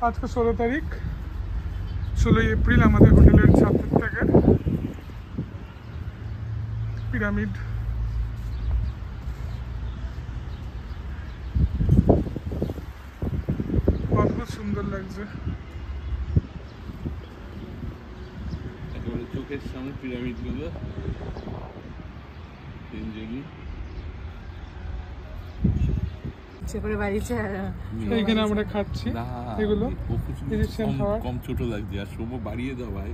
আজকে 16 তারিখ, 16 এপ্রিল। আমাদের হোটেলের ছাদের থেকে পিরামিড। অদ্ভুত সুন্দর লাগছে। একেবারে চোখের সামনে পিরামিড গুলো। এইখানে আমরা খাচ্ছি এগুলো কম ছোট লাগছে, আর সময় বাড়িয়ে দাও ভাই।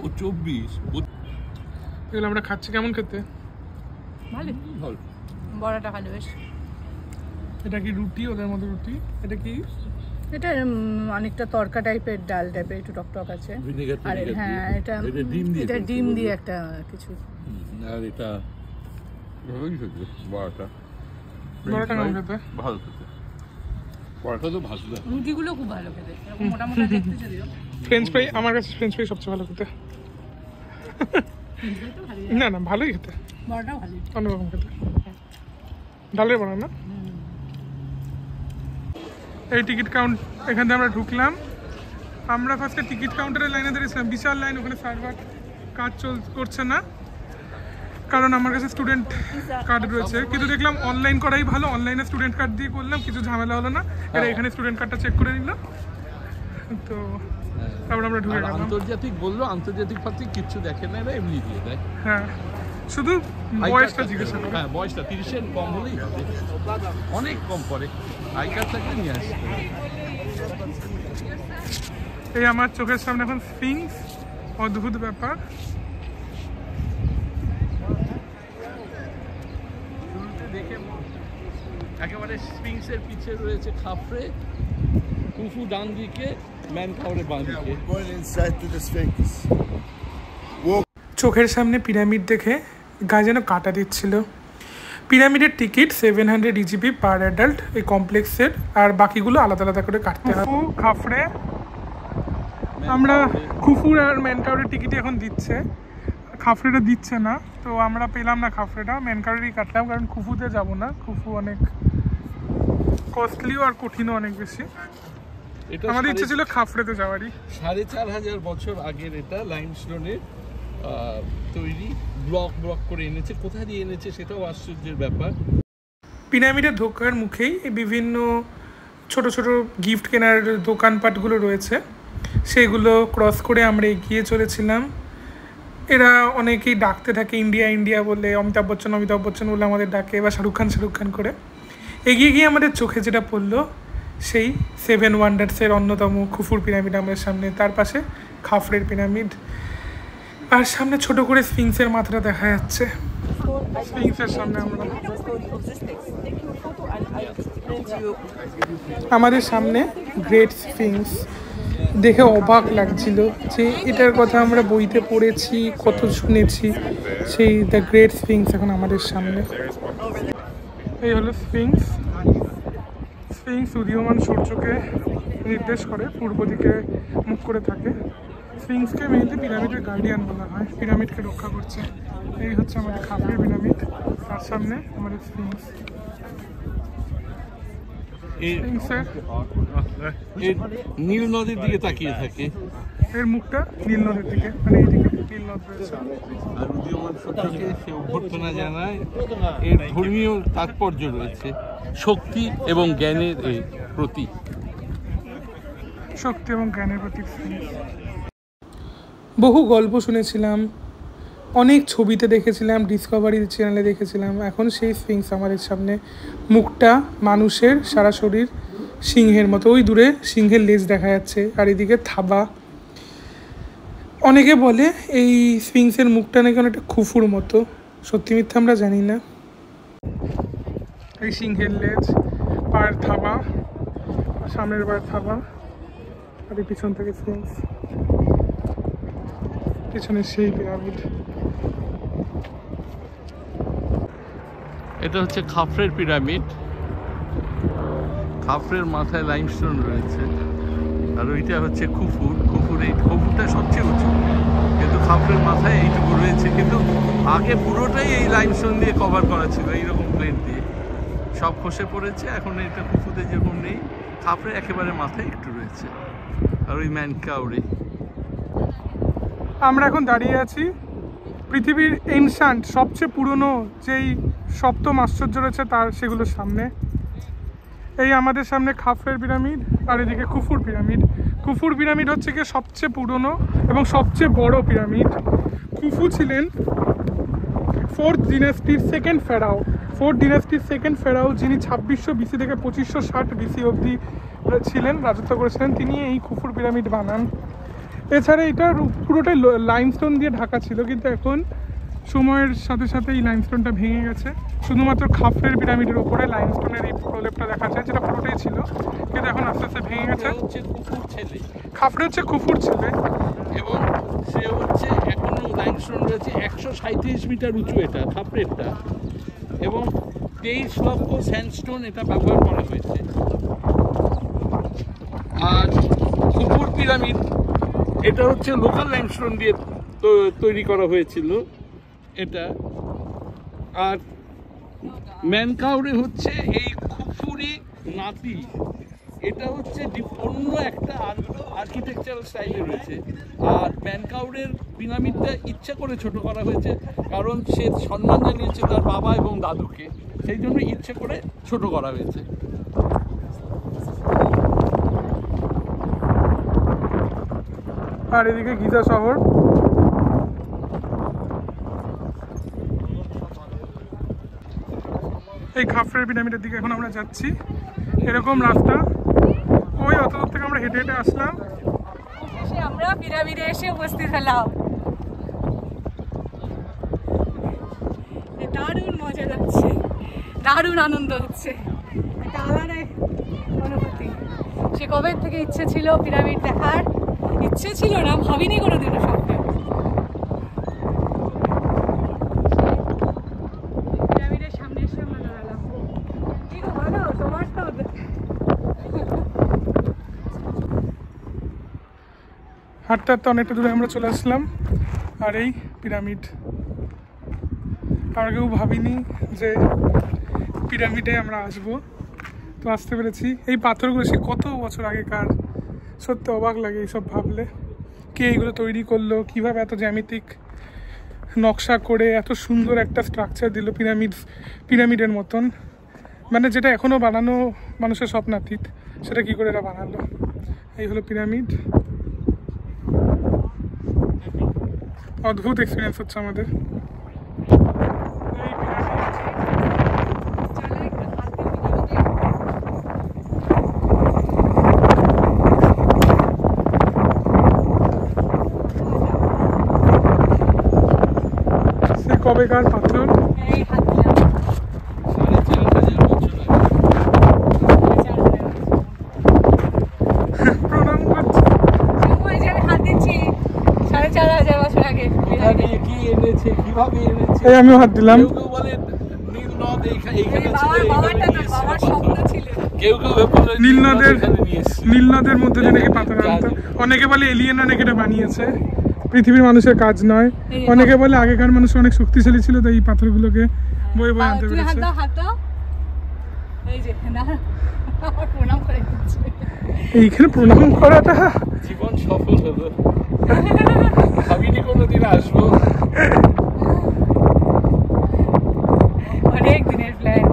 ও 24 এগুলো আমরা খাচ্ছি। কেমন খেতে? ভালো, বড়াটা ভালো বেশ। এটা কি রুটি? ওদের মধ্যে রুটি। এটা কি? এটা অনেকটা তরকা টাইপের, ডাল টাইপের, একটু টকটক আছে। আর হ্যাঁ, এটা ডিম দিয়ে একটা কিছু। আর এটা ভালোই খেতে। বড়াটা কেমন খেতে? ভালো খেতে। বড়াটা তো ভালো। রুটিগুলো খুব ভালো খেতে, মোটা মোটা দেখতে যদিও। ফ্রেঞ্চ ফ্রাই, আমার কাছে ফ্রেঞ্চ ফ্রাই সবচেয়ে ভালো খেতে। না না, ভালোই খেতে। বড়াটাও ভালো, অন্যরকম খেতে। ডালের বড়া না? এই টিকিট কাউন্ট, এখান থেকে আমরা ঢুকলাম। আমরা ফার্স্টে টিকিট কাউন্টারের লাইনে দাঁড়িয়েছিলাম, বিশাল লাইন। ওখানে সার্ভার কাজ করছে না, কারণ আমার কাছে স্টুডেন্ট কার্ড রয়েছে। কিন্তু দেখলাম অনলাইন করাই ভালো। অনলাইনে স্টুডেন্ট কার্ড দিয়ে করলাম, কিছু ঝামেলা হলো না। এরা এখানে স্টুডেন্ট কার্ডটা চেক করে নিল, তো তারপর আমরা ঢুকে গেলাম। আন্তর্জাতিক বললো, আন্তর্জাতিক পাত্রে কিচ্ছু দেখে না, এরা এমনি দিয়ে দেয়। হ্যাঁ, শুধু বয়সটা জিজ্ঞাসা করে। হ্যাঁ, বয়সটা 30-এর কম হলেই হবে, অনেক কম পরে। আই কার্ড থাকলে নিয়ে আসবে। এই আমার চোখের সামনে এখন স্ফিংস, অদ্ভুত ব্যাপার। একেবারে স্ফিংসের পিছে রয়েছে খাফরে, খুফু ডান দিকে, ম্যানকাওরে বাঁ দিকে। চোখের সামনে পিরামিড দেখে গায়ে যেন কাটা দিচ্ছিল। পিরামিডের টিকিট 700 ইজিপি পার অ্যাডাল্ট এই কমপ্লেক্সের, আর বাকিগুলো আলাদা আলাদা করে কাটতে হয়। খাফরে আমরা খুফুর আর ম্যানকাওরের টিকিট এখন দিচ্ছে, খাফরেটা দিচ্ছে না, তো আমরা পেলাম না খাফরেটা। ম্যানকাওরেরই কাটলাম, কারণ খুফুতে যাব না। খুফু অনেক কস্টলিও আর কঠিনও অনেক বেশি। আমাদের ইচ্ছে ছিল খাফরেতে যাওয়ারই। 4500 বছর আগের এটা লাইমস্টোনের তৈরি, ব্লক ব্লক করে এনেছে। কোথা দিয়ে এনেছে সেটাও আশ্চর্যের ব্যাপার। পিরামিডের ঢোকার মুখেই বিভিন্ন ছোট ছোট গিফট কেনার দোকানপাটগুলো রয়েছে, সেগুলো ক্রস করে আমরা এগিয়ে চলেছিলাম। এরা অনেকেই ডাকতে থাকে ইন্ডিয়া ইন্ডিয়া বলে, অমিতাভ বচ্চন অমিতাভ বচ্চন বলে আমাদের ডাকে, বা শাহরুখ খান করে। এগিয়ে গিয়ে আমাদের চোখে যেটা পড়লো, সেই 7 ওয়ান্ডার্সের অন্যতম খুফুর পিরামিড আমাদের সামনে, তার পাশে খাফরের পিরামিড, আর সামনে ছোট করে স্ফিংসের মাথাটা দেখা যাচ্ছে। স্ফিংসের সামনে আমরা, আমাদের সামনে গ্রেট স্ফিংস দেখে অবাক লাগছিল যে এটার কথা আমরা বইতে পড়েছি, কত শুনেছি। সেই দ্য গ্রেট স্ফিংস এখন আমাদের সামনে। এই হলো স্ফিংস। স্ফিংস উদীয়মান সূর্যকে নির্দেশ করে, পূর্ব দিকে মুখ করে থাকে। স্ফিংসকে মেনলি পিরামিডের গার্ডিয়ান বলা হয়, পিরামিডকে রক্ষা করছে। এই হচ্ছে আমাদের খাফরের পিরামিড, তার সামনে আমাদের স্ফিংস। নীল নদীর দিকে তাকিয়ে থাকে, এর মুখটা নীল নদীর দিকে, মানে এইদিকে নীল নদ রয়েছে। আর উদীয়মান সূর্যকে সে অভ্যর্থনা জানায়। এর ধর্মীয় তাৎপর্য রয়েছে, শক্তি এবং জ্ঞানের এই প্রতীক। শক্তি এবং জ্ঞানের প্রতীক। বহু গল্প শুনেছিলাম, অনেক ছবিতে দেখেছিলাম, ডিসকভারি চ্যানেলে দেখেছিলাম। এখন সেই স্ফিংস আমাদের সামনে, মুখটা মানুষের, সারা শরীর সিংহের মতো। ওই দূরে সিংহের লেজ দেখা যাচ্ছে, আর এদিকে থাবা। অনেকে বলে এই স্ফিংসের মুখটা নাকি অনেকটা খুফুর মতো, সত্যি মিথ্যা আমরা জানি না। এই সিংহের লেজ, পায়ের থাবা, সামনের পায়ের থাবা, আর এই পিছন থেকে স্ফিংস, পিছনে সেই পিরামিড। এটা হচ্ছে খাফরের পিরামিড। খাফরের মাথায় লাইমস্টোন রয়েছে, আর ওইটা হচ্ছে খুফুর। এই খুফুরটা সবচেয়ে উঁচু, কিন্তু খাফরের মাথায় এইটুকু রয়েছে। কিন্তু আগে পুরোটাই এই লাইমস্টোন দিয়ে কভার করা ছিল, এইরকম প্লেট দিয়ে। সব খসে পড়েছে, এখন এটা খুফুতে যেরকম নেই। খাফড়ে একেবারে মাথায় একটু রয়েছে, আর ওই ম্যানকাউরে। আমরা এখন দাঁড়িয়ে আছি পৃথিবীর এনশান্ট সবচেয়ে পুরনো যেই সপ্তম আশ্চর্য রয়েছে তার সেগুলোর সামনে। এই আমাদের সামনে খাফরের পিরামিড, আর এদিকে খুফুর পিরামিড। খুফুর পিরামিড হচ্ছে কি সবচেয়ে পুরনো এবং সবচেয়ে বড় পিরামিড। খুফু ছিলেন ফোর্থ ডিনাস্টির সেকেন্ড ফেরাও। ফোর্থ ডিনাস্টির সেকেন্ড ফেরাও, যিনি 2600 বিসি থেকে 2560 বিসি অবধি ছিলেন, রাজত্ব করেছিলেন, তিনি এই খুফুর পিরামিড বানান। এছাড়া এটা পুরোটাই লাইমস্টোন দিয়ে ঢাকা ছিল, কিন্তু এখন সময়ের সাথে সাথে এই লাইমস্টোনটা ভেঙে গেছে। শুধুমাত্র খাফরের পিরামিডের উপরে লাইমস্টোনের এই প্রলেপটা দেখা যায়, যেটা পুরোটাই ছিল, কিন্তু এখন আস্তে আস্তে ভেঙে গেছে। খাফরে হচ্ছে খুফুর ছেলে, এবং সে হচ্ছে এখনো লাইমস্টোন রয়েছে 137 মিটার উঁচু এটা খাফরেরটা, এবং 23 লক্ষ স্যান্ডস্টোন এটা ব্যবহার করা হয়েছে। আর খুফুর পিরামিড এটা হচ্ছে লোকাল লাইমস্টোন দিয়ে তৈরি করা হয়েছিল এটা। আর ম্যানকাউরে হচ্ছে এই খুফুরি নাতি, এটা হচ্ছে অন্য একটা আর্কিটেকচারাল স্টাইলে রয়েছে। আর ম্যানকাউরের পিরামিডটা ইচ্ছা করে ছোট করা হয়েছে, কারণ সে সম্মান জানিয়েছে তার বাবা এবং দাদুকে, সেই জন্য ইচ্ছে করে ছোট করা হয়েছে। আর এদিকে গিজা শহর। এই খাফরের পিরামিডের দিকে এখন আমরা যাচ্ছি। এরকম রাস্তা, ওই অত দূর থেকে আমরা হেঁটে হেঁটে আসলাম, আমরা পিরামিডে এসে উপস্থিত হলাম। দারুণ মজা যাচ্ছে, দারুণ আনন্দ হচ্ছে, একটা আলাদা অনুভূতি। সে কবে থেকে ইচ্ছে ছিল পিরামিড দেখার, ইচ্ছে ছিল না, ভাবিনি কোনোদিনও স্বপ্নে। পিরামিডের সামনে এসে আমরা দাঁড়ালাম। কি গো ভালো, তোমার তো হাঁটতে হাঁটতে অনেকটা দূরে আমরা চলে আসলাম। আর এই পিরামিড, আমরা কেউ ভাবিনি যে পিরামিডে আমরা আসবো, তো আসতে পেরেছি। এই পাথরগুলো সে কত বছর আগেকার, সত্যি অবাক লাগে এইসব ভাবলে। কে এইগুলো তৈরি করলো, কীভাবে এত জ্যামিতিক নকশা করে এত সুন্দর একটা স্ট্রাকচার দিল পিরামিডের মতন, মানে যেটা এখনও বানানো মানুষের স্বপ্নাতীত, সেটা কী করে এরা বানালো। এই হলো পিরামিড। অদ্ভুত এক্সপিরিয়েন্স হচ্ছে আমাদের। সে কবেকার পাথর, প্রণাম করছি। এই আমিও হাত দিলাম। নীল নদের মধ্যে দিয়ে নাকি পাথর আনতো। অনেকে বলে এলিয়েন নাকি এটা বানিয়েছে, পৃথিবীর মানুষের কাজ নয়। অনেকে বলে আগেকার মানুষ অনেক শক্তিশালী ছিল, তাই এই পাথরগুলোকে বয়ে বয়ে আনতে পেরেছে। এইখানে প্রণাম করাটা জীবন সফল হলো, ভাবিনি কোনোদিন আসবো। অনেক দিনের প্ল্যান।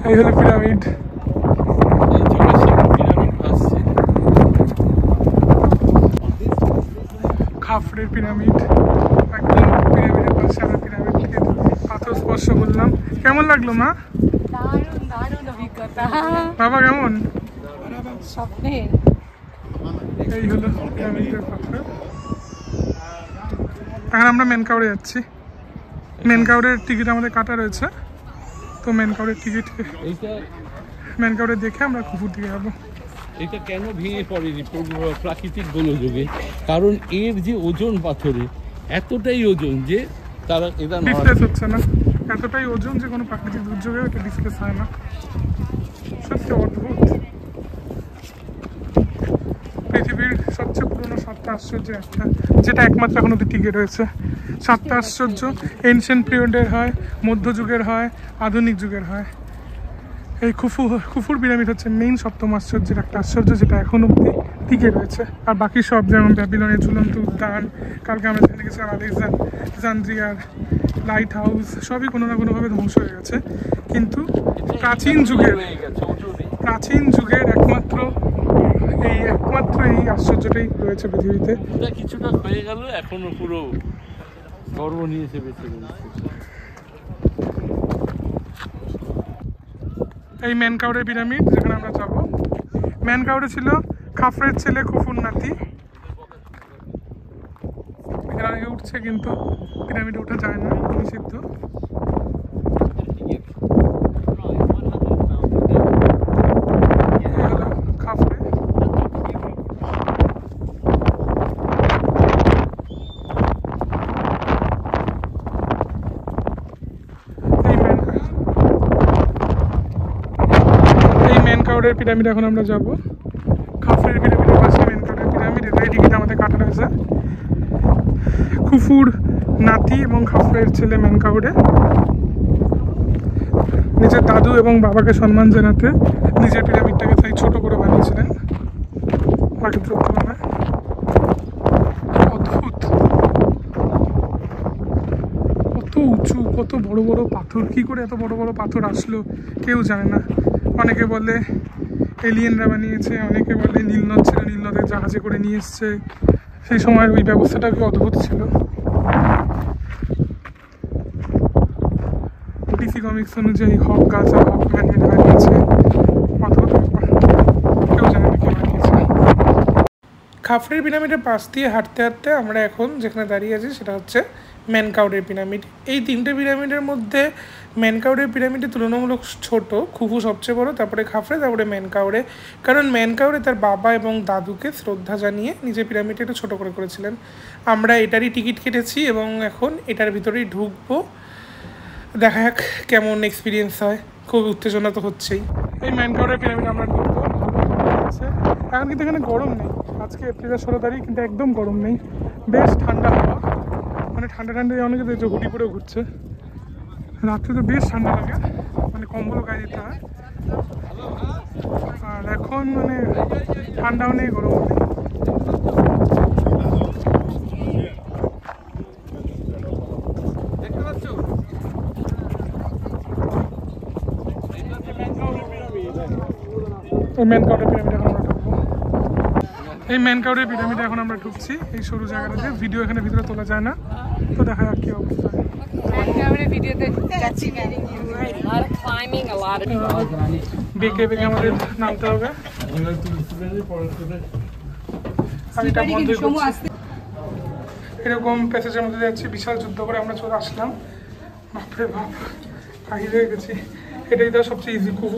এই হলো পিরামিড। খাফরের পিরামিড, একদম পিরামিডের পাশে আমরা পিরামিডকে পাথর স্পর্শ করলাম। কেমন লাগলো মা? দারুণ দারুণ অভিজ্ঞতা। বাবা কেমন? স্বপ্নে। এই হলো পিরামিডের পাথর। এখন আমরা ম্যানকাউরে যাচ্ছি। ম্যানকাউরের টিকিট আমাদের কাটা রয়েছে, তো ম্যানকাউরের টিকিট ম্যানকাউরে দেখে আমরা খুফুর দিকে যাবো। এটা কেন ভেঙে পড়েনি প্রাকৃতিক গোলযোগে? কারণ এর যে ওজন পাথরে এতটাই ওজন যে তারা এটা ডিসপ্লেস হচ্ছে না, এতটাই ওজন যে কোনো প্রাকৃতিক দুর্যোগে এটা ডিসপ্লেস হয় না। সত্যি অদ্ভুত। পৃথিবীর সবচেয়ে পুরনো 7টা আশ্চর্য একটা, যেটা একমাত্র এখন অব্দি টিকে রয়েছে। 7টা আশ্চর্য এনশিয়েন্ট পিরিয়ডের হয়, মধ্যযুগের হয়, আধুনিক যুগের হয়। এই খুফুর পিরামিড হচ্ছে মেইন সপ্তম আশ্চর্যের একটা আশ্চর্য, যেটা এখন অব্দি টিকে রয়েছে। আর বাকি সব যেমন ব্যাবিলনের ঝুলন্ত উদ্যান, কালকে আমরা যেখানে গেছিলাম আলেকজান্দ্রিয়ার লাইট হাউস, সবই কোনো না কোনোভাবে ধ্বংস হয়ে গেছে। কিন্তু প্রাচীন যুগের একমাত্র এই আশ্চর্যটাই রয়েছে পৃথিবীতে। কিছুটা হয়ে গেল, এখনো পুরো গর্ব নিয়েছে বেঁচে রয়েছে। এই মেনকাউরে পিরামিড যেখানে আমরা যাব। মেনকাউরে ছিল খাফরের ছেলে খুফুর নাতি। এখানে অনেকে উঠছে কিন্তু পিরামিডে ওঠা যায় না, নিষিদ্ধ। খাফরে মেনকাউরের পিরামিড এখন আমরা যাব। খাফরের পিরামিডের পাশে মেনকাউরের পিরামিড, এটাই টিকিট আমাদের কাটা রয়েছে। খুফুর নাতি এবং খাফরের ছেলে মেনকাউরে নিজের দাদু এবং বাবাকে সম্মান জানাতে নিজের পিরামিডটাকে তাই ছোট করে বানিয়েছিলেন বাকিদের তুলনায়। অদ্ভুত, কত উঁচু, কত বড় বড় পাথর। কি করে এত বড় বড় পাথর আসলো কেউ জানে না। অনেকে বলে এলিয়েনরা বানিয়েছে, অনেকে বলে নীলনদ ছিল, নীলনদের জাহাজে করে নিয়ে এসছে। সেই সময়ের ওই ব্যবস্থাটা কি অদ্ভুত ছিল। ডিসি কমিক্স অনুযায়ী হক গাজা হকম্যান এটা বানিয়েছে, অদ্ভুত ব্যাপার, কেউ জানে না কে বানিয়েছে। খাফরের পিরামিডের পাশ দিয়ে হাঁটতে হাঁটতে আমরা এখন যেখানে দাঁড়িয়ে আছি সেটা হচ্ছে মেনকাউরের পিরামিড। এই তিনটে পিরামিডের মধ্যে মেনকাউরের পিরামিডের তুলনামূলক ছোট, খুফু সবচেয়ে বড়, তারপরে খাফরে, তারপরে মেনকাউরে। কারণ মেনকাউরে তার বাবা এবং দাদুকে শ্রদ্ধা জানিয়ে নিজের পিরামিডটা একটু ছোটো করেছিলেন। আমরা এটারই টিকিট কেটেছি এবং এখন এটার ভিতরেই ঢুকবো। দেখা যাক কেমন এক্সপিরিয়েন্স হয়, খুব উত্তেজনা তো হচ্ছেই। এই মেনকাউরের পিরামিড আমরা ঢুকবো। এখন কিন্তু এখানে গরম নেই, আজকে এপ্রিলের 16 তারিখ, কিন্তু একদম গরম নেই, বেশ ঠান্ডা হাওয়া। মানে ঠান্ডা অনেকে দেখছো হুডি পরে ঘুরছে। রাত্রে তো বেশ ঠান্ডা লাগে, মানে কম্বল গায়ে দিতে হয়। আর এখন মানে ঠান্ডাও নেই, গরমও নেই। মেনকাউরের পিরামিড এখন আমরা ঢুকবো। এই মেনকাউরের পিরামিডে এখন আমরা ঢুকছি এই সরু জায়গাটাতে। ভিডিও এখানে ভিতরে তোলা যায় না, তো দেখা যাক কি অবস্থা। বেঁকে বেঁকে আমাদের নামতে হবে। এরকম প্যাসেজের মধ্যে যাচ্ছি, বিশাল যুদ্ধ করে আমরা চলে আসলাম। বাপরে বাপ, কাহিল হয়ে গেছি। এটাই তো সবচেয়ে ইজি, খুব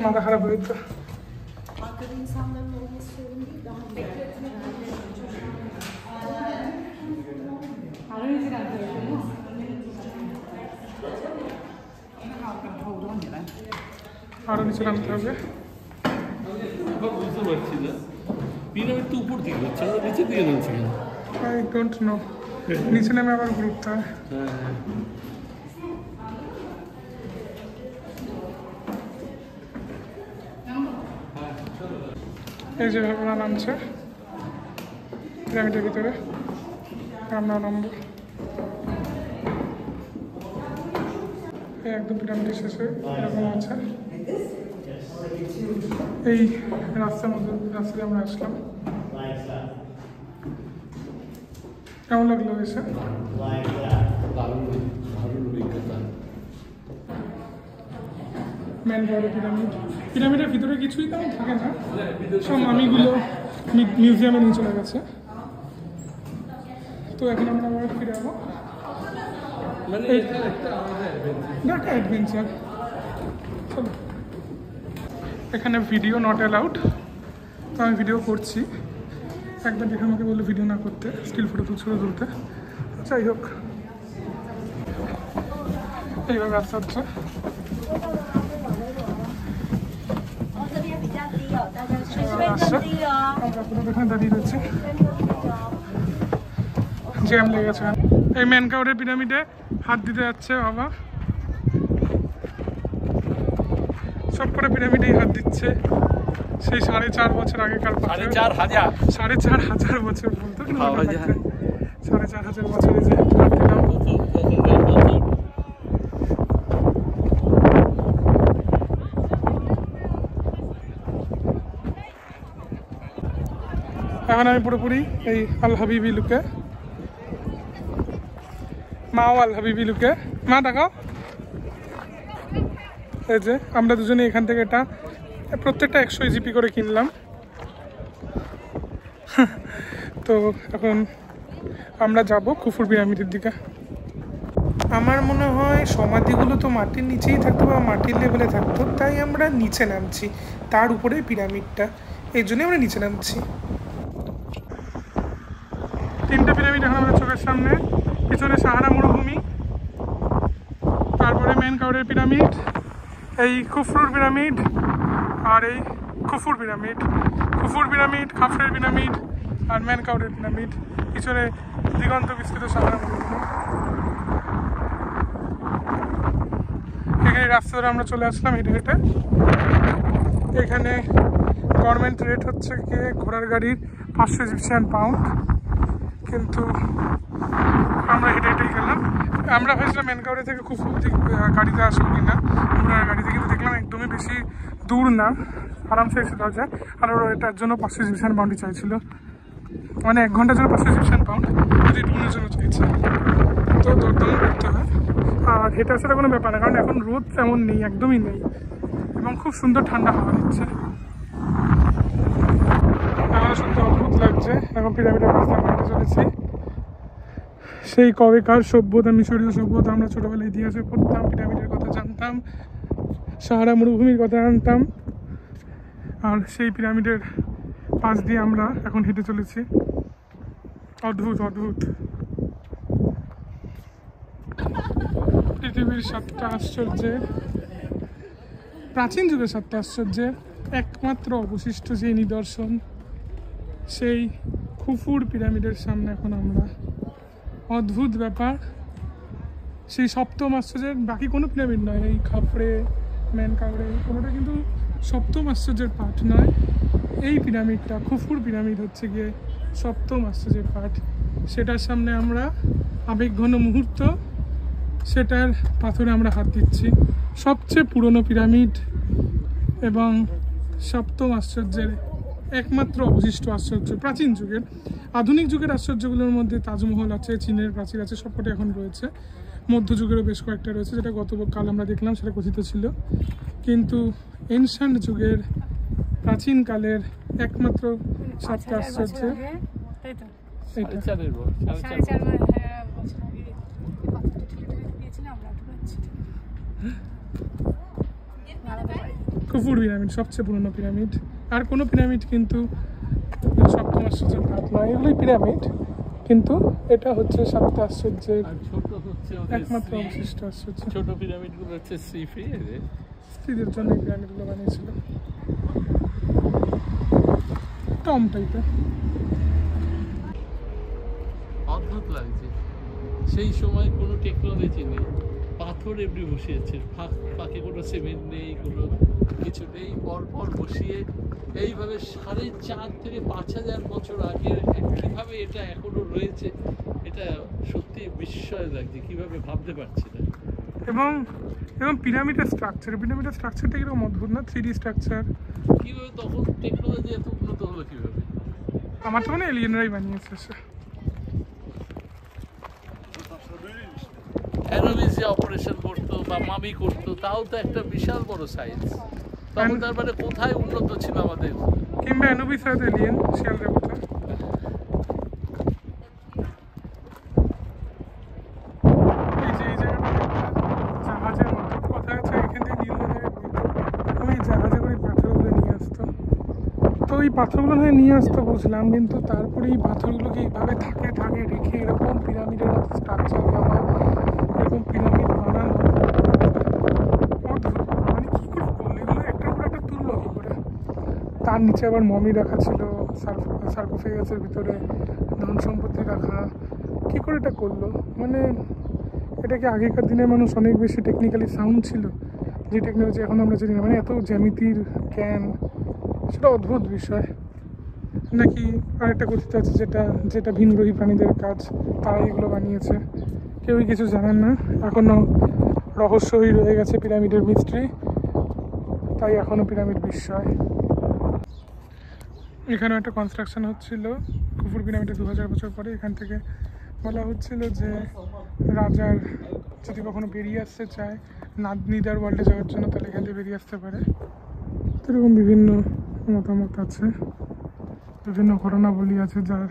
মাথা খারাপ হয়ে যেত। আরো নিচে নামতে হবে। বুঝতে পারছি না, পিরামিড তো উপর দিকে হচ্ছে, আমরা নিচে দিকে নামছি কেন? আই ডোন্ট নো, নিচে নেমে আবার ঘুরতে হয়। এই যে ওরা নামছে পিরামিডের ভিতরে, আমরা নামবো। একদম পিরামিডের শেষে এরকম আছে। এই রাস্তার মধ্যে রাস্তায় আমরা আসলাম। কেমন লাগলো এসে? মেনকাউরের পিরামিডের ভিতরে কিছুই তেমন থাকে না, সব মামিগুলো মিউজিয়ামে নিয়ে চলে গেছে। তো এখন আমরা আবার ফিরে যাবো। একটা অ্যাডভেঞ্চার। চলো, এখানে ভিডিও নট অ্যালাউড, তো আমি ভিডিও করছি। একবার দেখে আমাকে বললো ভিডিও না করতে, স্টিল ফটো তুলতে। যাই হোক, এইভাবে রাস্তা হচ্ছে। আমরা পুরো এখানে দাঁড়িয়ে রয়েছি, জ্যাম লেগে গেছে। এই মেনকাউরের পিরামিডে হাত দিতে যাচ্ছে বাবা। সব করে পিরামিডেই হাত দিচ্ছে। সেই 4.5 বছর আগেকার 4,500 বছর বলতো, কিন্তু 4,500 বছরে যে হাত দিলাম। এখন আমি পুরোপুরি এই আল হাবিবি লুকে, মাও আল হাবিবি লুকে। মা দেখাও, এই যে আমরা দুজনে এখান থেকে এটা প্রত্যেকটা 100 জিপি করে কিনলাম। তো এখন আমরা যাব খুফুর পিরামিডের দিকে। আমার মনে হয় সমাধিগুলো তো মাটির নিচেই থাকতো বা মাটির লেভেলে থাকতো, তাই আমরা নিচে নামছি, তার উপরে পিরামিডটা, এই জন্যই আমরা নিচে নামছি। 3টে পিরামিড এখন আমাদের চোখের সামনে। পিছনে সাহারা মরুভূমি, তারপরে মেনকাউরের পিরামিড, এই খুফরুর পিরামিড, আর এই খুফুর পিরামিড, খাফরের পিরামিড আর মেনকাউরের পিরামিড। পিছনে দিগন্ত বিস্তৃত সাহারা মরুভূমি। এখানে রাস্তা ধরে আমরা চলে আসলাম হেঁটে হেঁটে। এখানে গভর্নমেন্ট রেট হচ্ছে গিয়ে ঘোড়ার গাড়ির 500 ইজিপশিয়ান পাউন্ড, কিন্তু আমরা হেঁটে হেঁটেই গেলাম। আমরা ভেবেছিলাম মেনকাউরে থেকে খুব গাড়িতে আসবো কিনা, ঘোড়ার গাড়িতে, কিন্তু দেখলাম একদমই বেশি দূর না, আরামসে এসে দেওয়া যায়। আর ওরা এটার জন্য 500 ইজিপশিয়ান পাউন্ডই চাইছিল, মানে 1 ঘন্টার জন্য 500 ইজিপশিয়ান পাউন্ড, যদি ডুনের জন্য চাইছে। তো দরদাম করতে হয়। আর হেঁটে আসাটা কোনো ব্যাপার না, কারণ এখন রোদ তেমন নেই, একদমই নেই, এবং খুব সুন্দর ঠান্ডা হাওয়া দিচ্ছে। আমার সত্যি অদ্ভুত লাগছে। এখন পিরামিডের রাস্তা হাঁটতে চলেছি। সেই কবেকার সভ্যতা, মিশরীয় সভ্যতা, আমরা ছোটোবেলায় ইতিহাসে পড়তাম, পিরামিডের কথা জানতাম, সাহারা মরুভূমির কথা জানতাম, আর সেই পিরামিডের পাশ দিয়ে আমরা এখন হেঁটে চলেছি। অদ্ভুত অদ্ভুত। পৃথিবীর 7টা আশ্চর্যের, প্রাচীন যুগের 7টা আশ্চর্যের একমাত্র অবশিষ্ট যে নিদর্শন, সেই খুফুর পিরামিডের সামনে এখন আমরা। অদ্ভুত ব্যাপার, সেই 7ম আশ্চর্যের, বাকি কোনো পিরামিড নয়, এই খাফরে, মেনকাউরে, কোনোটা কিন্তু 7ম আশ্চর্যের পাঠ নয়। এই পিরামিডটা, খুফুর পিরামিড, হচ্ছে গিয়ে 7ম আশ্চর্যের পাঠ। সেটার সামনে আমরা আবেগঘন মুহূর্ত, সেটার পাথরে আমরা হাত দিচ্ছি। সবচেয়ে পুরনো পিরামিড এবং 7ম আশ্চর্যের একমাত্র অবশিষ্ট আশ্চর্য, প্রাচীন যুগের। আধুনিক যুগের আশ্চর্যগুলোর মধ্যে তাজমহল আছে, চীনের প্রাচীর আছে, সবকটি এখন রয়েছে। মধ্যযুগেরও বেশ কয়েকটা রয়েছে, যেটা গতকাল আমরা দেখলাম, সেটা কথিত ছিল। কিন্তু এনশান্ট যুগের, প্রাচীনকালের একমাত্র 7টা আশ্চর্যের খুফুর পিরামিড সবচেয়ে পুরনো পিরামিড। আর কোনো পিরামিড কিন্তু 7ম আশ্চর্যের পাঠ নয়, এগুলোই পিরামিড, কিন্তু এটা হচ্ছে 7টা আশ্চর্যের একমাত্র অবশিষ্ট আশ্চর্য। ছোট পিরামিডগুলো হচ্ছে স্ত্রীদের জন্য এই পিরামিডগুলো বানিয়েছিল, টম টাইপের। অদ্ভুত লাগছে, সেই সময় কোনো টেকনোলজি নেই, পাথর এমনি বসিয়েছে, ফাঁকে কোনো সিমেন্ট নেই, কোনো কিছু নেই, পরপর বসিয়ে এইভাবে 4.5 থেকে 5,000 বছর আগে কীভাবে এটা এখনো রয়েছে, এটা সত্যি বিস্ময় লাগছে, কীভাবে ভাবতে পারছি না। এবং পিরামিডের স্ট্রাকচারটা কিরকম অদ্ভুত না, 3D স্ট্রাকচার। কীভাবে তখন টেকনোলজি এত উন্নত হলো কীভাবে? আমার তো মনে হয় এলিয়েনরাই বানিয়েছে। অ্যানোবিস যে অপারেশন করতো বা মামি করতো, তাও তো একটা বিশাল বড় সাইজ। তখন তার মানে কোথায় উন্নত ছিল আমাদের? কিংবা অ্যানোবিস হয়তো এলিয়েন, শিয়াল দেবতা। এই যে এই জাহাজের মতো কথা আছে, এখান থেকে নীল নদীর ওই জাহাজে করে পাথরগুলো নিয়ে আসতো। তো এই পাথরগুলো নয় নিয়ে আসতো বুঝলাম, কিন্তু তারপরে এই পাথরগুলোকে এইভাবে থাকে রেখে এরকম পিরামিডের মতো স্ট্রাকচার দেওয়া, এরকম পিরামিড বানানো, অদ্ভুত। মানে কী করে করলো এগুলো, একটার উপর একটা তুললো কী করে? তার নিচে আবার মমি রাখা ছিল, সার্কোফেগাসের ভিতরে ধন সম্পত্তি রাখা, কী করে এটা করলো? মানে এটা কি আগেকার দিনে মানুষ অনেক বেশি টেকনিক্যালি সাউন্ড ছিল, যে টেকনোলজি এখন আমরা জানি না, মানে এত জ্যামিতির জ্ঞান, সেটা অদ্ভুত বিষয়। নাকি আরেকটা কথিত আছে যেটা ভিনগ্রহী প্রাণীদের কাজ, তারাই এগুলো বানিয়েছে, কেউই কিছু জানেন না। এখনও রহস্যই রয়ে গেছে পিরামিডের মিস্ট্রি, তাই এখনও পিরামিড বিস্ময়। এখানেও একটা কনস্ট্রাকশন হচ্ছিল খুফুর পিরামিডে 2000 বছর পরে। এখান থেকে বলা হচ্ছিল যে রাজার যদি কখনো বেরিয়ে আসতে চায় নিদার ওয়ার্ল্ডে যাওয়ার জন্য, তাহলে এখান থেকে বেরিয়ে আসতে পারে। এরকম বিভিন্ন মতামত আছে, বিভিন্ন ঘটনাবলী আছে যার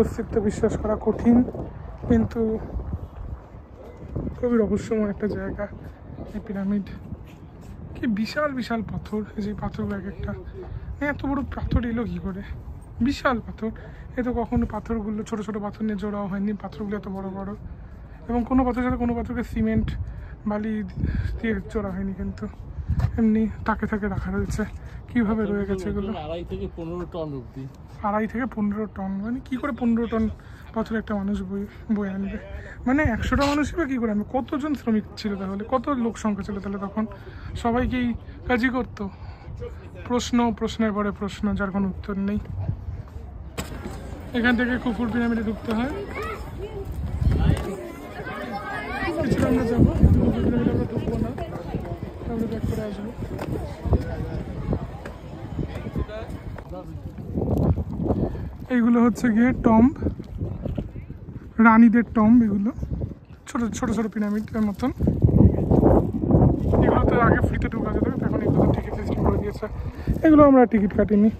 অস্তিত্ব বিশ্বাস করা কঠিন, কিন্তু খুবই রহস্যময় একটা জায়গা এই পিরামিড। কি বিশাল বিশাল পাথর, এই যে পাথরগুলো এক একটা, এত বড় পাথর এলো কী করে? বিশাল পাথর, এ তো কখনো পাথরগুলো ছোট ছোট পাথর নিয়ে জোড়াও হয়নি, পাথরগুলো এত বড় বড়। এবং কোনো পাথরের সাথে কোনো পাথরকে সিমেন্ট বালি দিয়ে জোড়া হয়নি, কিন্তু এমনি তাকে থাকে রাখা রয়েছে। কীভাবে রয়ে গেছে এগুলো? 2.5 থেকে 15 টন অবধি। 2.5 থেকে 15 টন, মানে কী করে 15 টন পাথর একটা মানুষ বয়ে আনবে? মানে 100টা মানুষই বা কী করে আনবে? কতজন শ্রমিক ছিল তাহলে, কত লোক সংখ্যা ছিল তাহলে তখন? সবাইকেই কাজই করতো। প্রশ্নের পরে প্রশ্ন, যার কোনো উত্তর নেই। এখান থেকে খুফুর পিরামিডে ঢুকতে হয়। কিছু আমরা যাবো, খুফুর পিরামিডে আমরা ঢুকবো না, আমরা ব্যাক করে আসবো। এইগুলো হচ্ছে গিয়ে টম্ব, রানীদের টম্ব। এগুলো ছোট ছোট ছোট পিরামিডের মতন। এগুলো তো আগে ফ্রিতে ঢোকা যেত, এখন এগুলো টিকিট সিস্টেম করে দিয়েছে। এগুলো আমরা টিকিট কাটিনি।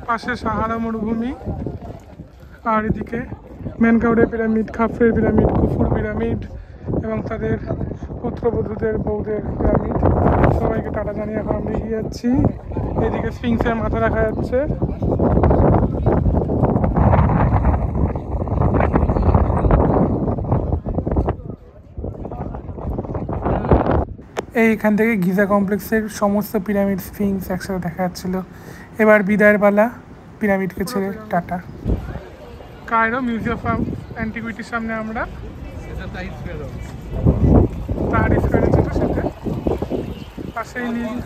পাশে সাহারা মরুভূমি, আর এদিকে ম্যানকাউরের পিরামিড, খাফরের পিরামিড, খুফুর পিরামিড এবং তাদের পুত্রবধূদের বউদের পিরামিড। সবাইকে টাটা জানিয়ে এখন আমরা এগিয়ে যাচ্ছি। এদিকে স্ফিংসের মাথা দেখা যাচ্ছে। এইখান থেকে গিজা কমপ্লেক্সের সমস্ত পিরামিড, স্ফিংস একসাথে দেখা যাচ্ছিল। এবার বিদায়ের পালা, পিরামিডকে ছেড়ে টাটা। কায়রো মিউজিয়াম অফ অ্যান্টিকুইটির সামনে আমরা, তাহারি স্কোয়ারে যেটা সেটা পাশেই নীল।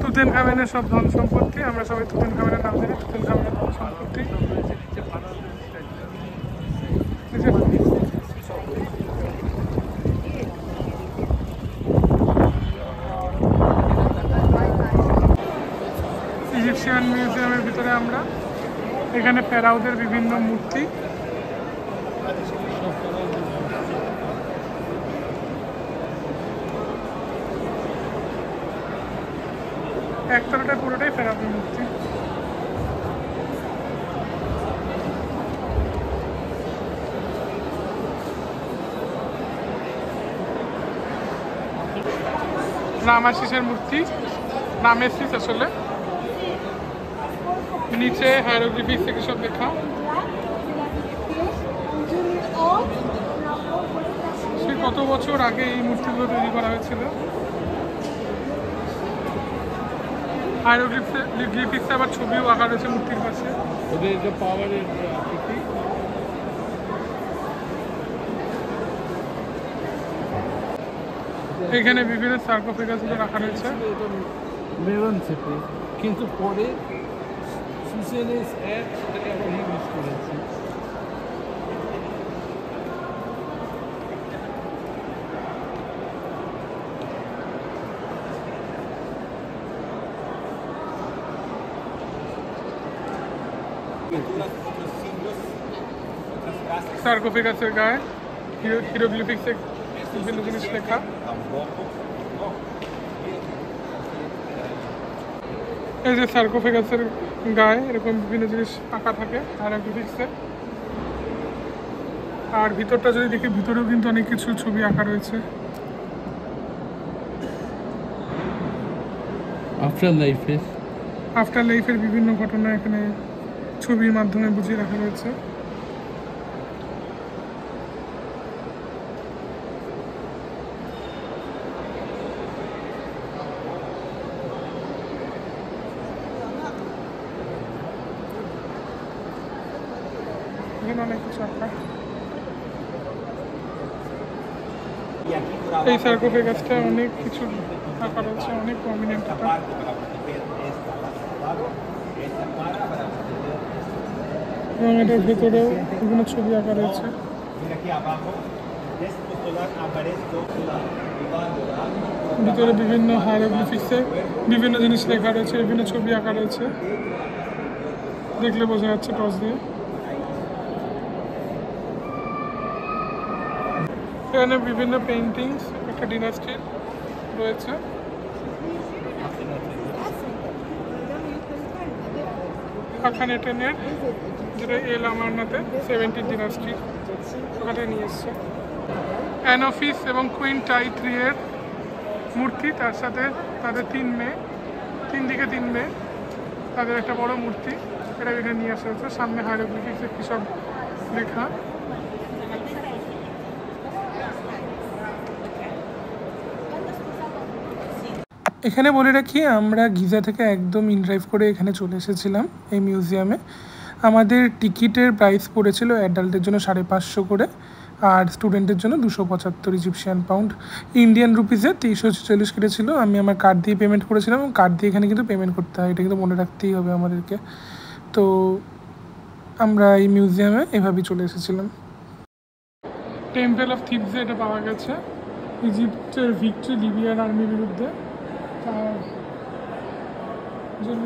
তুতেনখামেনের সব ধন সম্পত্তি, আমরা সবাই তুতেনখামেনের নাম জানি, তুতেনখামেনের ধন সম্পত্তি। ইজিপশিয়ান মিউজিয়ামের ভিতরে আমরা, এখানে ফেরাউদের বিভিন্ন মূর্তি। একতলাটা পুরোটাই ফেরাউদের মূর্তি। রামাশিসের মূর্তি, রামেসিস আসলে। নিচে হায়ারোগ্লিফিক্স থেকে সব লেখা। সে কত বছর আগে এই মূর্তিগুলো তৈরি করা হয়েছিল। হায়ারোগ্লিফিক্সে আবার ছবিও আঁকা রয়েছে মূর্তির পাশে। ওদের যে পাওয়ারের প্রতীক। এখানে বিভিন্ন সার্কোফেগাসগুলো রাখা রয়েছে। মেরন চেপে, কিন্তু পরে সুসেনেস এক সেটাকে আবার ইউজ করেছে। সার্কোফেগাসের গায়ে হিরোগ্লিফিক্সে বিভিন্ন জিনিস লেখা। এই যে সার্কোফেগাসের গায়ে এরকম বিভিন্ন জিনিস আঁকা থাকে হায়ারোগ্লিফিক্সে। আর ভিতরটা যদি দেখি, ভিতরেও কিন্তু অনেক কিছু ছবি আঁকা রয়েছে। আফটার লাইফের বিভিন্ন ঘটনা এখানে ছবির মাধ্যমে বুঝিয়ে রাখা রয়েছে। এখানে অনেক কিছু আঁকা। এই সার্কোফেগাসটা অনেক কিছু আঁকা রয়েছে, অনেক প্রমিনেন্ট আঁকা। এবং এটার ভেতরেও বিভিন্ন ছবি আঁকা রয়েছে। ভিতরে বিভিন্ন হায়ারোগ্লিফিক্সে বিভিন্ন জিনিস লেখা রয়েছে, বিভিন্ন ছবি আঁকা রয়েছে, দেখলে বোঝা যাচ্ছে টস দিয়ে। এখানে বিভিন্ন পেইন্টিংস, একটা ডিনাস্টির রয়েছে। আখানেটেনের, যেটা এল আমারনাথে 70 ডিনাস্টি, ওখানে নিয়ে এসছে। অ্যানোফিস এবং কুইন টাই 3 এর মূর্তি, তার সাথে তাদের 3 মেয়ে, 3 দিকে 3 মেয়ে, তাদের একটা বড় মূর্তি, এটা এখানে নিয়ে আসা হয়েছে। সামনে হায়ারোগ্লিফিক্সে কী সব লেখা। এখানে বলে রাখি, আমরা গিজা থেকে একদম ইনড্রাইভ করে এখানে চলে এসেছিলাম এই মিউজিয়ামে। আমাদের টিকিটের প্রাইস পড়েছিল অ্যাডাল্টের জন্য 550 করে, আর স্টুডেন্টের জন্য 275 ইজিপশিয়ান পাউন্ড। ইন্ডিয়ান রুপিসে 346 কেটেছিল। আমি আমার কার্ড দিয়ে পেমেন্ট করেছিলাম, এবং কার্ড দিয়ে এখানে কিন্তু পেমেন্ট করতে হয়, এটা কিন্তু মনে রাখতেই হবে আমাদেরকে। তো আমরা এই মিউজিয়ামে এভাবেই চলে এসেছিলাম। টেম্পল অফ থিবসে এটা পাওয়া গেছে, ইজিপ্টের ভিক্টরি লিবিয়ার আর্মির বিরুদ্ধে, তার জন্য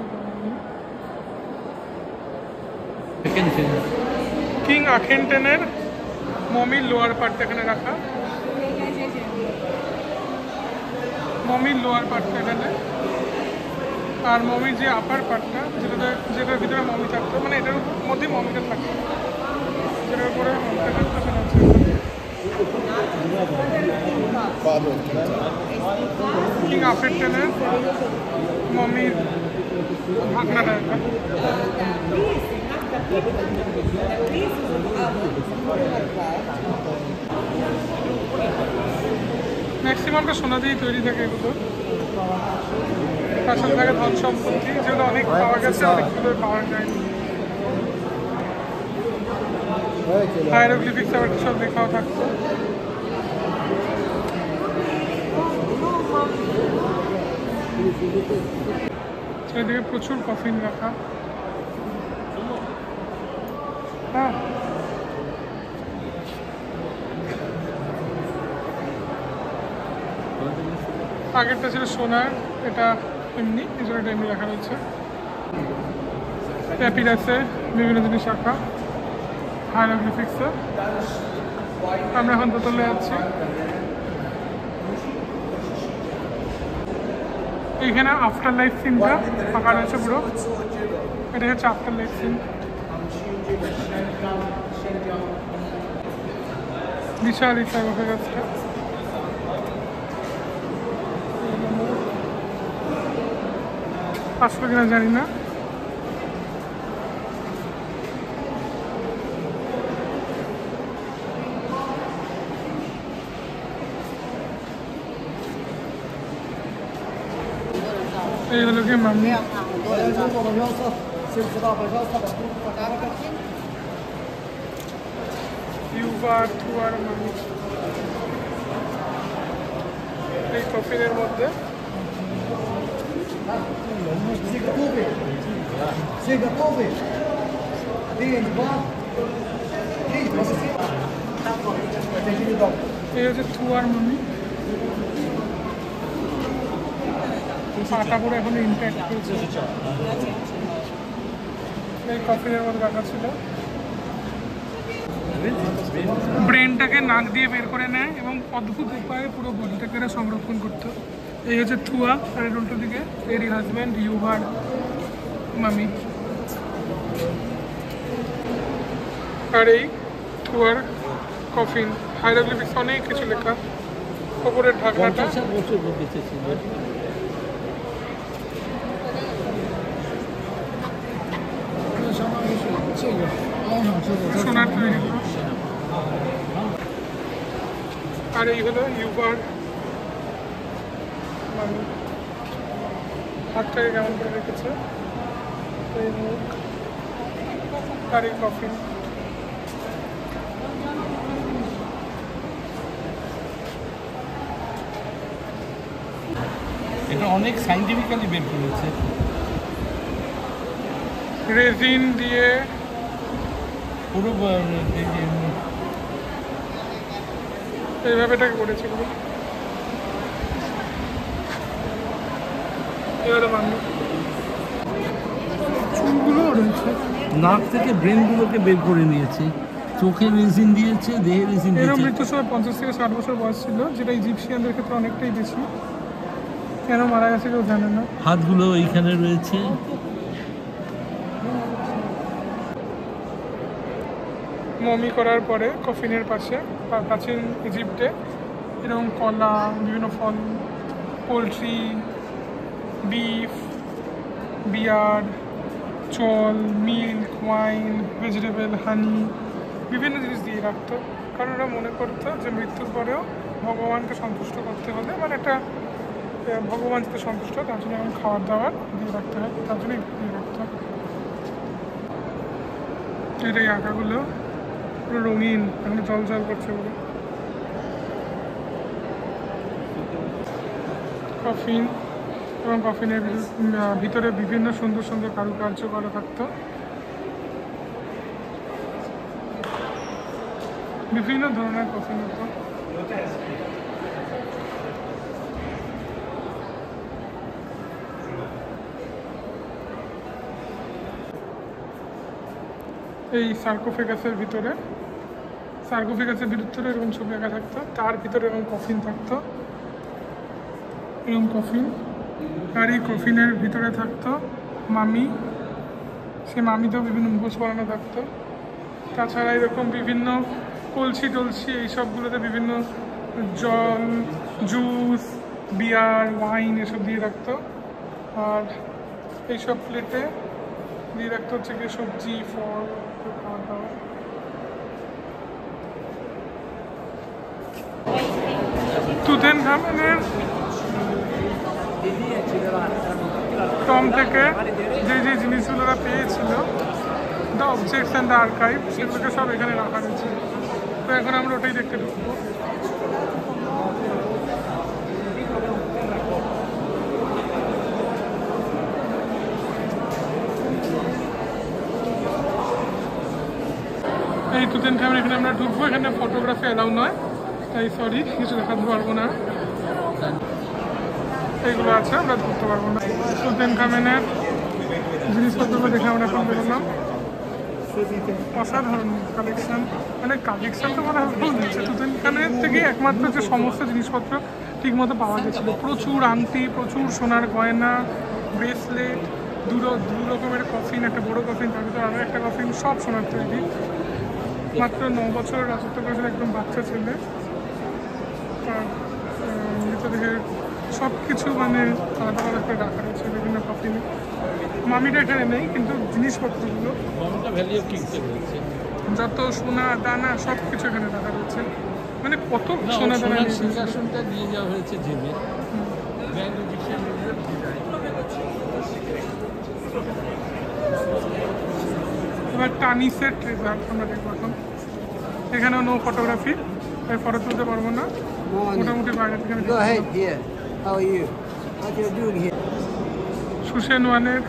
কিং আখেনটেনের মমির লোয়ার পার্ট এখানে রাখা, মমির লোয়ার পার্টটা এখানে, আর মমির যে আপার পার্টটা, যেটার ভিতরে মমি থাকতো, মানে এটার মধ্যে মমিটা থাকতো, যেটার উপরে মমিটা থাকতো সেটা হচ্ছে কিং আখেনটেনের মমির ঢাকনাটা এটা। ম্যাক্সিমামটা সোনা দিয়েই তৈরি থাকে এগুলো, তার সাথে থাকে ধন সম্পত্তি, যেগুলো অনেক পাওয়া গেছে, অনেকগুলো পাওয়া যায়নি। হায়ারোগ্লিফিক্স আবার সব লেখাও থাকতো। চারিদিকে প্রচুর কফিন রাখা। হ্যাঁ, আগেরটা ছিল সোনার, এটা এমনি, এই জন্য এটা এমনি রাখা রয়েছে। প্যাপিরাসে বিভিন্ন জিনিস রাখা, হায়ারোগ্লিফিক্সে। আমরা এখন দোতলায় যাচ্ছি। এইখানে আফটার লাইফ সিনটা ফাঁকা রয়েছে পুরো, এটা হচ্ছে আফটার লাইফ সিন। বিশাল এই সার্কোফেগাসটা। আসলো কিনা জানি না। এই হলো কি মামি। ইউবার টুয়ার মামি এই কফিনের মধ্যে। এই হচ্ছে টুয়ার মামি, পাটা পুরো এখনো ইনট্যাক্ট হয়েছে। এই কফিনের মধ্যে রাখা ছিল। ব্রেনটাকে নাক দিয়ে বের করে নেয় এবং অদ্ভুত উপায়ে পুরো বডিটাকে সংরক্ষণ করতো। এই হচ্ছে থুয়া, আর এর উল্টো দিকে এরই হাজব্যান্ড ইউভার মামি। আর এই থুয়ার কফিন, হায়ারোগ্লিফিক্স অনেক কিছু লেখা, ওপরের ঢাকনাটা। সোনার তৈরি। আর এই হলো ইউবার মামি, হাতটাকে কেমন করে রেখেছে, এই মুখ, আর এই কফিন। অনেক সাইন্টিফিক্যালি বের করেছে। রেজিন দিয়ে পুরো এইভাবে এটাকে করেছে পুরো। এবারে মানলো চুলগুলো রয়েছে, নাক থেকে ব্রেনগুলোকে বের করে নিয়েছে, চোখে রেজিন দিয়েছে, দেহে রেজিন এরকম দিয়েছে। মৃত্যুর সময় 50 থেকে 60 বছর বয়স ছিল, যেটা ইজিপশিয়ানদের ক্ষেত্রে অনেকটাই বেশি। কেন মারা গেছে কেউ জানে না। হাতগুলো এইখানে রয়েছে। মমি করার পরে কফিনের পাশে প্রাচীন ইজিপ্টে এরকম কলা, বিভিন্ন ফল, পোলট্রি, বিফ, বিয়ার, চল, মিল্ক, ওয়াইন, ভেজিটেবল, হানি, বিভিন্ন জিনিস দিয়ে রাখতো। কারণ ওরা মনে করতো যে মৃত্যুর পরেও ভগবানকে সন্তুষ্ট করতে হলে, মানে একটা ভগবান যাতে সন্তুষ্ট হয় তার জন্য এরকম খাবার দাবার দিয়ে রাখতে হয়, তার জন্য দিয়ে রাখতো। এটাই আঁকাগুলো পুরো রঙিন, এখন জল জল করছে পুরো। কফিন এবং কফিনের ভিতরে বিভিন্ন সুন্দর সুন্দর কারুকার্য করা থাকতো। বিভিন্ন ধরনের কফিন হতো। এই সার্কোফেগাসের ভিতরে এরকম ছবি আঁকা থাকতো, তার ভিতরে এরকম কফিন থাকতো, এরকম কফিন। আর এই কফিনের ভিতরে থাকতো মামি, সে মামিতেও বিভিন্ন মুখোশ পরানো থাকতো। তাছাড়া এরকম বিভিন্ন কলসি টলসি এইসবগুলোতে বিভিন্ন জল, জুস, বিয়ার, ওয়াইন এসব দিয়ে রাখতো। আর এইসব প্লেটে দিয়ে রাখতে হচ্ছে গিয়ে সবজি, ফল, খাওয়া দাওয়া। তুতেনখামেনের টম থেকে যে যে জিনিসগুলো পেয়েছিল, the objects and the archive, সেগুলোকে সব এখানে রাখা রয়েছে। তো এখন আমরা ওটাই দেখতে ঢুকবো। এই তুতেনখামেন, এখানে আমরা ঢুকবো। এখানে ফটোগ্রাফি অ্যালাউ নয়, তাই সরি কিছু দেখাতে পারবো না। এইগুলো আছে, আমরা ধরতে পারবো না। তুতেনখামেনের জিনিসপত্রগুলো দেখে আমরা এখন বেরোলাম। অসাধারণ কালেকশন, মানে কালেকশন তো বলা ভুল হচ্ছে, তুতেনখামেনের থেকে একমাত্র যে সমস্ত জিনিসপত্র ঠিকমতো পাওয়া গেছিলো। প্রচুর আংটি, প্রচুর সোনার গয়না, ব্রেসলেট, দু রকমের কফিন, একটা বড় কফিন, তার ভিতরে আরও একটা কফিন, সব সোনার তৈরি। মাত্র 9 বছরের রাজত্ব করেছিল একদম বাচ্চা ছেলে। তার মৃতদেহের সব কিছু মানে আলাদা আলাদা করে রাখা রয়েছে বিভিন্ন কফিনে। মামিটা এখানে নেই, কিন্তু জিনিসপত্রগুলো যত সোনা দানা সব কিছু এখানে রাখা রয়েছে। মানে কত সোনা দানা সিংহাসনটা দিয়ে যাওয়া হয়েছে জেবে। এবার টানিসের ট্রেজার আমরা দেখবো এখন। এখানেও নো ফটোগ্রাফি, তাই ফটো তুলতে পারবো না, মোটামুটি বাইরে থেকে। সুসেন ওয়ানের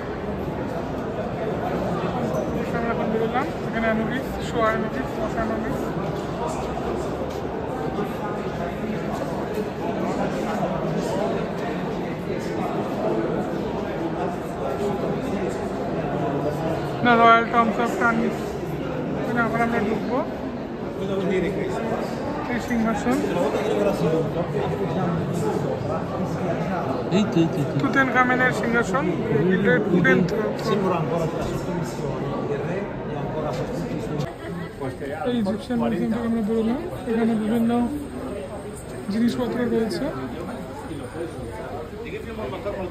আমরা এখন বেরোলাম। এখানে অ্যানোবিস, শো অ্যানোবিস, মশা অ্যানোবিস। না রয়্যাল টমস অফ টানিস, এখানে আবার আমরা ঢুকবো। এই সিংহাসন তুতেনখামেনের সিংহাসন, উডেন এই ইজিপশিয়ান মিউজিয়াম থেকে আমরা বেরোলাম। এখানে বিভিন্ন জিনিসপত্র রয়েছে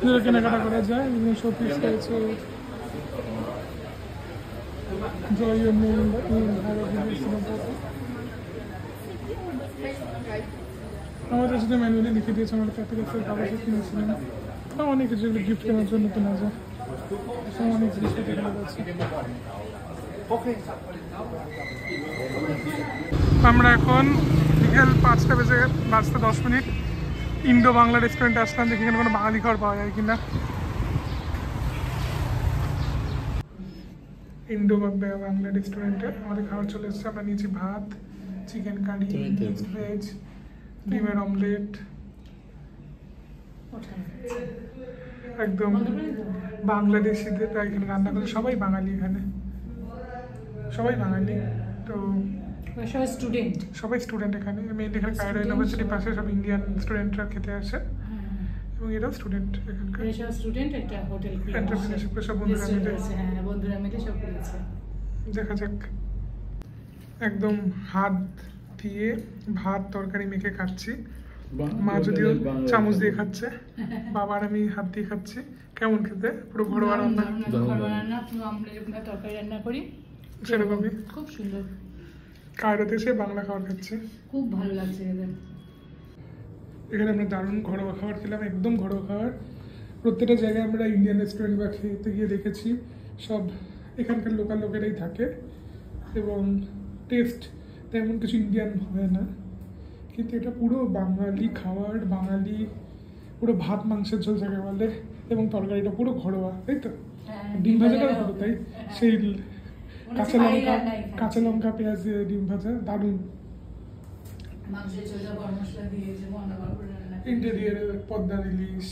যেটা কেনাকাটা করা যায়। বিভিন্ন শোপিস রয়েছে, আমাদের সাথে ম্যানুয়ালি লিখে দিয়েছে, আমরা ক্যাপিটালসের কাগজে কিনেছিলাম। অনেক কিছু গিফট কেনার জন্য কেনা যায়, অনেক জিনিসপত্র কেনা যাচ্ছে। আমরা এখন বিকেল 5টা বেজে 10 মিনিট। ইন্ডো বাংলা রেস্টুরেন্টে আসলাম, দেখি এখানে কোনো বাঙালি খাবার পাওয়া যায় কিনা। ইন্ডো বাংলা রেস্টুরেন্টে আমাদের খাবার চলে এসেছে। আমরা নিয়েছি ভাত, চিকেন কারি, মিক্সড ভেজ, ডিমের অমলেট, একদম বাংলাদেশিদের এখানে রান্না করে। সবাই বাঙালি, এখানে সবাই বাঙালি। তো সবাই স্টুডেন্ট এখানে। মেইনলি এখানে কায়রো ইউনিভার্সিটির পাশে সব ইন্ডিয়ান স্টুডেন্টরা খেতে আসে এবং এরাও স্টুডেন্ট এখানকার। এন্টারপ্রেনারশিপ সব বন্ধুরা মিলে সব করেছে। দেখা যাক। একদম হাত দিয়ে ভাত তরকারি মেখে খাচ্ছি। মা যদিও চামচ দিয়ে খাচ্ছে, বাবা আর আমি হাত দিয়ে খাচ্ছি। কেমন খেতে? পুরো ঘরোয়া রান্না, তরকারি রান্না করি সেরকমই। খুব সুন্দর। কায়রোতে এসে বাংলা খাবার খাচ্ছি, খুব ভালো লাগছে এদের। এখানে আমরা দারুণ ঘরোয়া খাবার খেলাম, একদম ঘরোয়া খাবার। প্রত্যেকটা জায়গায় আমরা ইন্ডিয়ান রেস্টুরেন্ট বা খেতে গিয়ে দেখেছি সব এখানকার লোকাল লোকেরাই থাকে এবং টেস্ট তেমন কিছু ইন্ডিয়ান হয় না, কিন্তু এটা পুরো বাঙালি খাবার, বাঙালি পুরো ভাত মাংসের ঝোল যাকে বলে, এবং তরকারিটা পুরো ঘরোয়া, তাই তো? ডিম ভাজাটাও হতো তাই, সেই কাঁচা লঙ্কা পেঁয়াজ দিয়ে ডিম ভাজা, দারুণ। ইন্টেরিয়ার পদ্মার ইলিশ,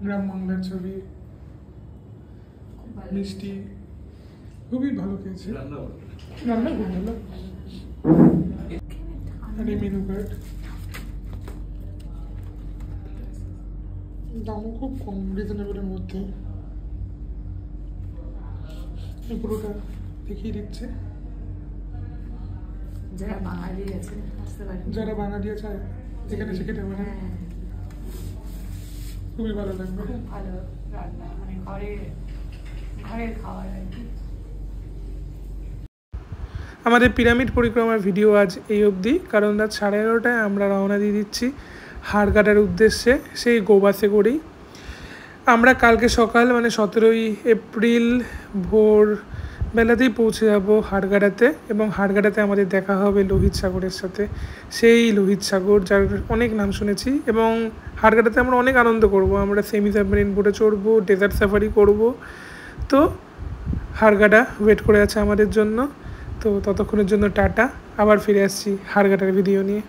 গ্রাম বাংলার ছবি, মিষ্টি, খুবই ভালো খেয়েছি। রান্না খুব ভালো। আর এই মেনু কার্ড, দামও খুব কম, রিজনেবলের মধ্যে। পুরোটা দেখিয়ে দিচ্ছে। যারা বাঙালি আছে এখানে এসে খেতে পারে, খুবই ভালো লাগবে। খুব ভালো রান্না, মানে ঘরের খাবার আর কি। আমাদের পিরামিড পরিক্রমার ভিডিও আজ এই অবধি, কারণ রাত 11:30টায় আমরা রওনা দিয়ে দিচ্ছি হাড়গাটার উদ্দেশ্যে, সেই গোবাসে করেই। আমরা কালকে সকাল মানে 17ই এপ্রিল ভোর বেলাতেই পৌঁছে যাব হাড়গাটাতে, এবং হাড়গাটাতে আমাদের দেখা হবে লোহিত সাগরের সাথে। সেই লোহিত সাগর যার অনেক নাম শুনেছি, এবং হাড়গাটাতে আমরা অনেক আনন্দ করব। আমরা সেমি সাবমেরিন বোটে চড়বো, ডেজার্ট সাফারি করব। তো হাড়গাটা ওয়েট করে আছে আমাদের জন্য। তো ততক্ষণের জন্য টাটা, আবার ফিরে আসছি হাড়গাটার ভিডিও নিয়ে।